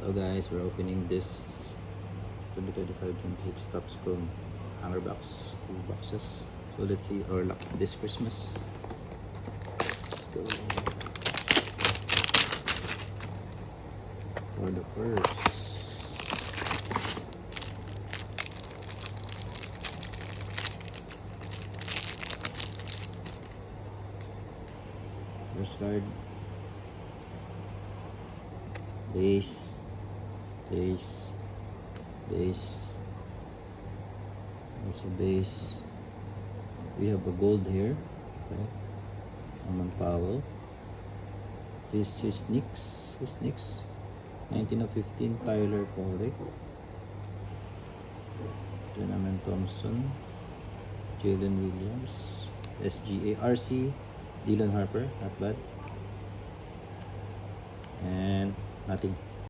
Hello guys, we're opening this 2025-26 Topps Chrome hammer box, 2 boxes. So let's see our luck this Christmas. Let's go. For the first, card, base, also base. We have a gold here, okay. Norman Powell. This is Knicks. 19 of 15, Tyler Corey. Jonathan Thompson, Jalen Williams, SGA, RC, Dylan Harper, not bad. And nothing.